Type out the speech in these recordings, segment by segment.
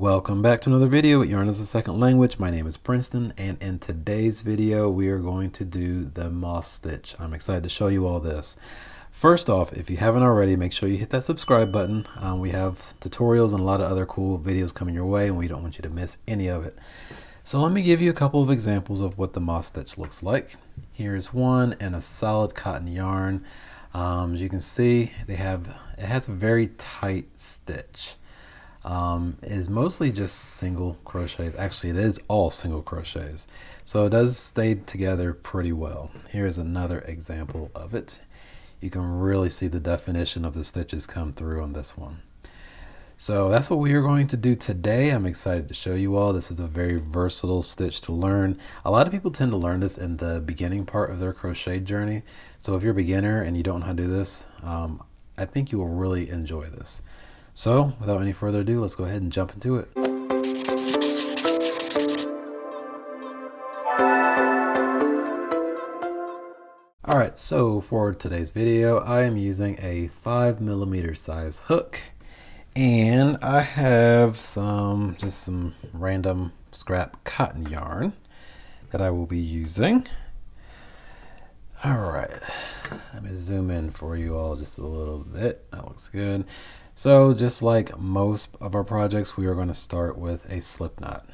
Welcome back to another video with Yarn as a Second Language. My name is Princeton, and in today's video we are going to do the moss stitch. I'm excited to show you all this. First off, if you haven't already, make sure you hit that subscribe button. We have tutorials and a lot of other cool videos coming your way, and we don't want you to miss any of it. So let me give you a couple of examples of what the moss stitch looks like. Here's one in a solid cotton yarn. As you can see, it has a very tight stitch. Is mostly just single crochets. Actually, it is all single crochets, so it does stay together pretty well. Here's another example of it. You can really see the definition of the stitches come through on this one. So that's what we are going to do today. I'm excited to show you all. This is a very versatile stitch to learn. A lot of people tend to learn this in the beginning part of their crochet journey. So if you're a beginner and you don't know how to do this, I think you will really enjoy this. So without any further ado, let's go ahead and jump into it. Alright, so for today's video, I am using a 5mm size hook, and I have just some random scrap cotton yarn that I will be using. Alright, let me zoom in for you all just a little bit. That looks good. So just like most of our projects, we are going to start with a slip knot.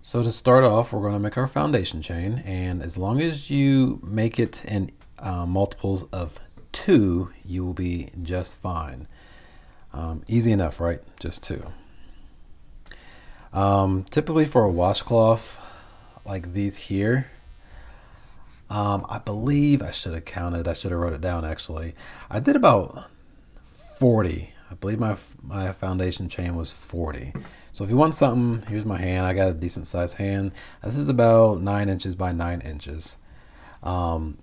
So to start off, we're going to make our foundation chain, and as long as you make it in multiples of 2, you will be just fine. Easy enough, right? Just 2. Typically for a washcloth like these here, I believe I should have counted. I should have wrote it down actually. I did about 40. I believe my foundation chain was 40. So if you want something, here's my hand. I got a decent sized hand. This is about 9 inches by 9 inches. But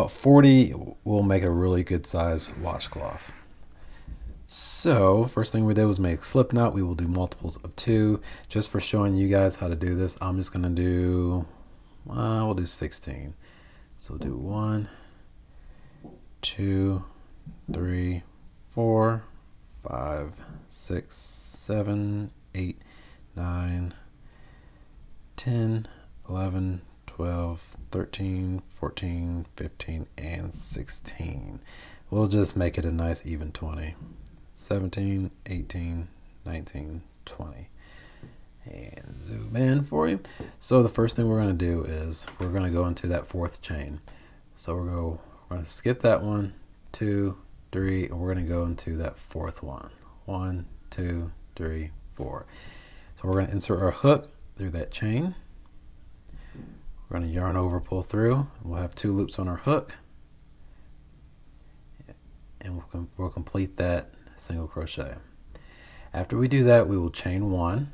40 will make a really good size washcloth. So first thing we did was make a slip knot. We will do multiples of 2. Just for showing you guys how to do this, I'm just gonna do we'll do 16. So we'll do 1, 2, 3, 4, 5, 6, 7, 8, 9, 10, 11, 12, 13, 14, 15, and 16. We'll just make it a nice even 20. 17, 18, 19, 20. And zoom in for you. So the first thing we're going to do is we're going to go into that 4th chain. So we're going to skip that 1, 2, 3, and we're going to go into that 4th one. 1, 2, 3, 4. So we're going to insert our hook through that chain. We're going to yarn over, pull through. We'll have 2 loops on our hook, and we'll complete that single crochet. After we do that, we will chain 1.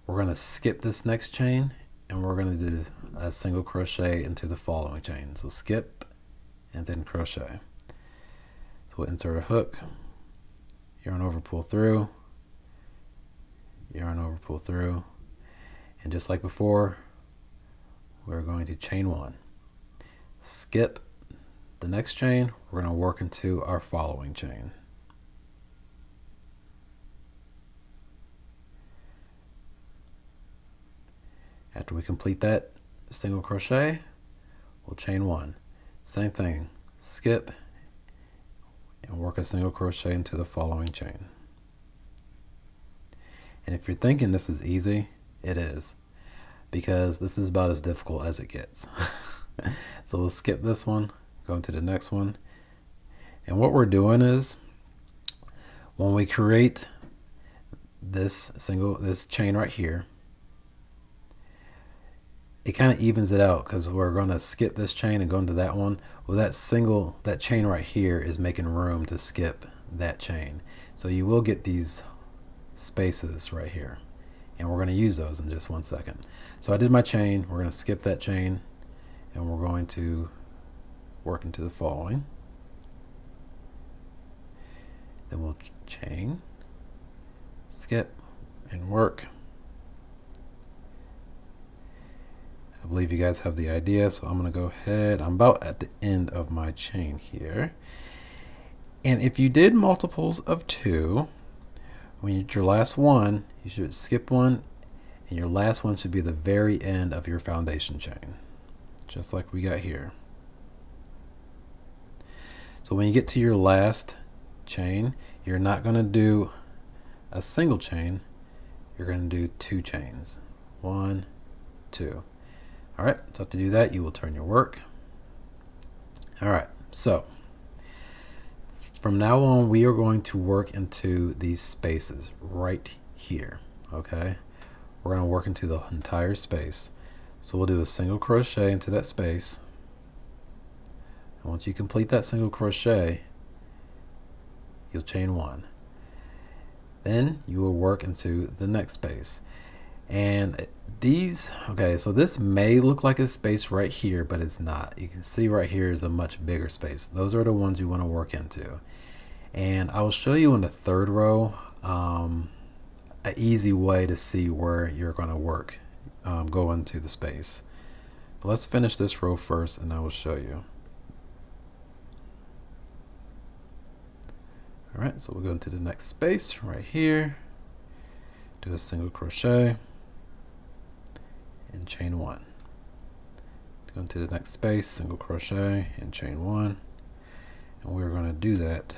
We're going to skip this next chain, and we're going to do a single crochet into the following chain. So skip and then crochet. So we'll insert a hook, yarn over, pull through, yarn over, pull through, and just like before, we're going to chain 1, skip the next chain. We're going to work into our following chain. After we complete that single crochet, we'll chain 1. Same thing, skip and work a single crochet into the following chain. And if you're thinking this is easy, it is, because this is about as difficult as it gets. So we'll skip this one, go into the next one. And what we're doing is, when we create this chain right here, it kind of evens it out, because we're going to skip this chain and go into that one. Well, that chain right here is making room to skip that chain. So you will get these spaces right here, and we're going to use those in just 1 second. So I did my chain. We're going to skip that chain, and we're going to work into the following. Then we'll chain, skip, and work. I believe you guys have the idea, so I'm going to go ahead. I'm about at the end of my chain here. And if you did multiples of 2, when you get your last one, you should skip one, and your last one should be the very end of your foundation chain, just like we got here. So when you get to your last chain, you're not going to do a single chain, you're going to do 2 chains. 1, 2. All right, so to do that, you will turn your work. All right, so from now on, we are going to work into these spaces right here, okay? We're going to work into the entire space. So we'll do a single crochet into that space. And once you complete that single crochet, you'll chain 1. Then you will work into the next space. And these, okay, so this may look like a space right here, but it's not. You can see right here is a much bigger space. Those are the ones you want to work into. And I will show you in the 3rd row an easy way to see where you're going to work, go into the space. But let's finish this row first and I will show you. All right, so we'll go into the next space right here, do a single crochet and chain 1. Go into the next space, single crochet and chain 1, and we're going to do that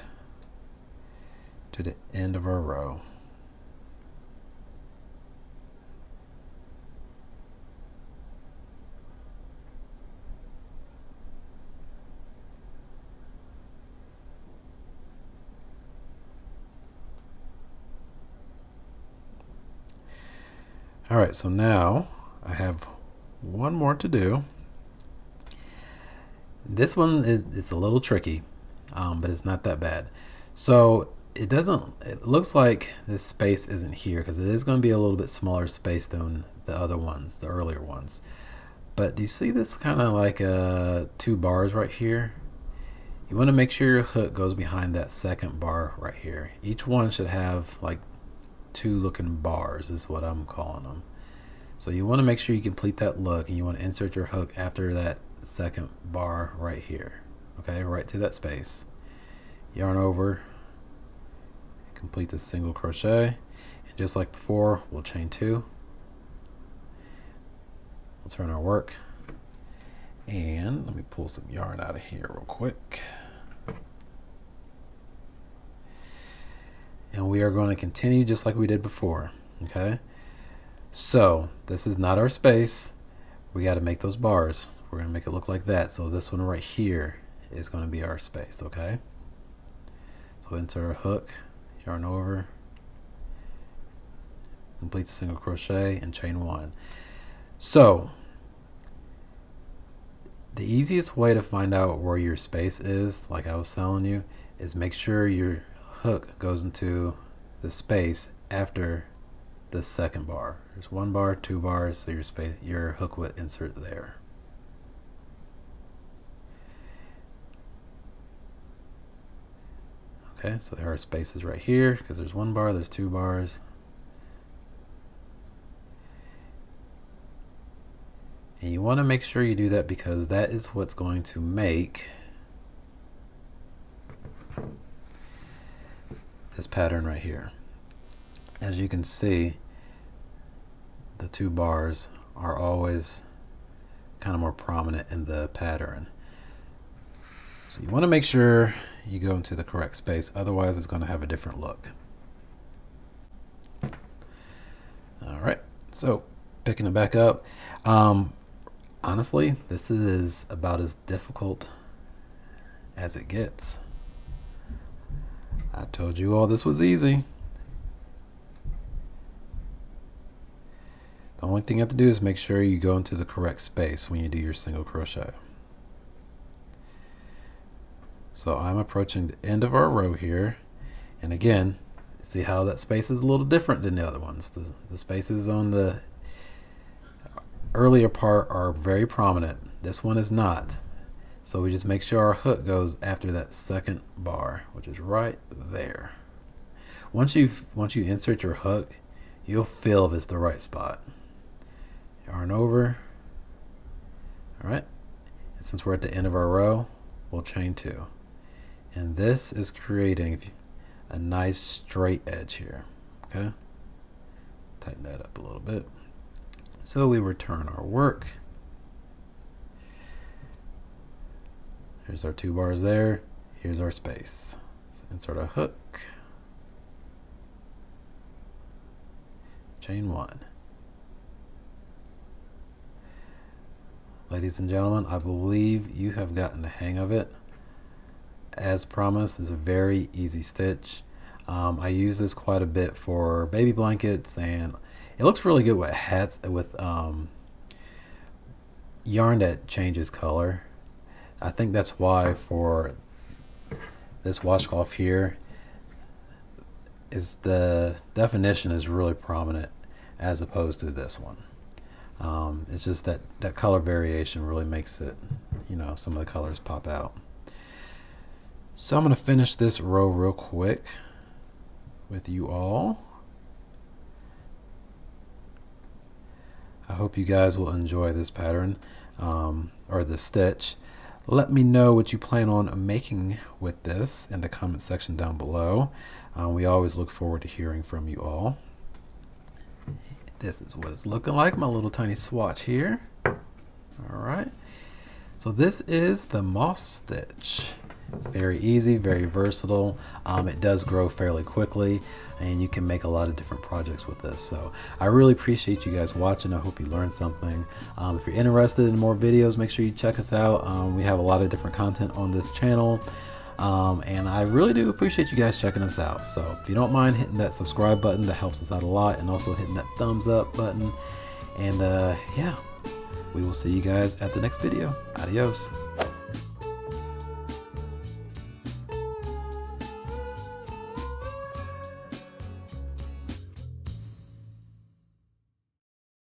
to the end of our row. All right, so now I have one more to do. This one is a little tricky, but it's not that bad. So it looks like this space isn't here because it is going to be a little bit smaller space than the other ones, the earlier ones. But do you see this kind of like 2 bars right here? You want to make sure your hook goes behind that second bar right here. Each one should have like 2 looking bars is what I'm calling them. So you want to make sure you complete that look, and you want to insert your hook after that second bar right here. Okay, right to that space. Yarn over, complete the single crochet, and just like before, we'll chain 2. We'll turn our work, and let me pull some yarn out of here real quick. And we are going to continue just like we did before, okay? So this is not our space. We got to make those bars. We're going to make it look like that. So this one right here is going to be our space, okay? So insert our hook, yarn over, complete the single crochet and chain 1. So the easiest way to find out where your space is, like I was telling you, is make sure your hook goes into the space after the second bar. There's 1 bar, 2 bars, so your hook would insert there. Okay, so there are spaces right here because there's 1 bar, there's 2 bars. And you want to make sure you do that because that is what's going to make this pattern right here. As you can see, the 2 bars are always kind of more prominent in the pattern. So you want to make sure you go into the correct space, otherwise it's going to have a different look. All right, so picking it back up. Honestly, this is about as difficult as it gets. I told you all this was easy. The only thing you have to do is make sure you go into the correct space when you do your single crochet. So I'm approaching the end of our row here, and again, see how that space is a little different than the other ones. The spaces on the earlier part are very prominent. This one is not. So we just make sure our hook goes after that second bar, which is right there. Once you insert your hook, you'll feel if it's the right spot. Yarn over. All right. And since we're at the end of our row, we'll chain 2. And this is creating a nice straight edge here. Okay, tighten that up a little bit. So we return our work. Here's our 2 bars there. Here's our space. So insert a hook. Chain 1. Ladies and gentlemen, I believe you have gotten the hang of it. As promised, it's a very easy stitch. I use this quite a bit for baby blankets, and it looks really good with hats with yarn that changes color. I think that's why for this washcloth here is the definition is really prominent as opposed to this one. It's just that color variation really makes it, you know, some of the colors pop out. So I'm going to finish this row real quick with you all. I hope you guys will enjoy this pattern or this stitch. Let me know what you plan on making with this in the comment section down below. We always look forward to hearing from you all. This is what it's looking like, my little tiny swatch here. Alright, so this is the moss stitch. Very easy, very versatile. It does grow fairly quickly, and you can make a lot of different projects with this. So I really appreciate you guys watching. I hope you learned something. If you're interested in more videos, make sure you check us out. We have a lot of different content on this channel, and I really do appreciate you guys checking us out. So if you don't mind hitting that subscribe button, that helps us out a lot, and also hitting that thumbs up button. And yeah, we will see you guys at the next video. Adios.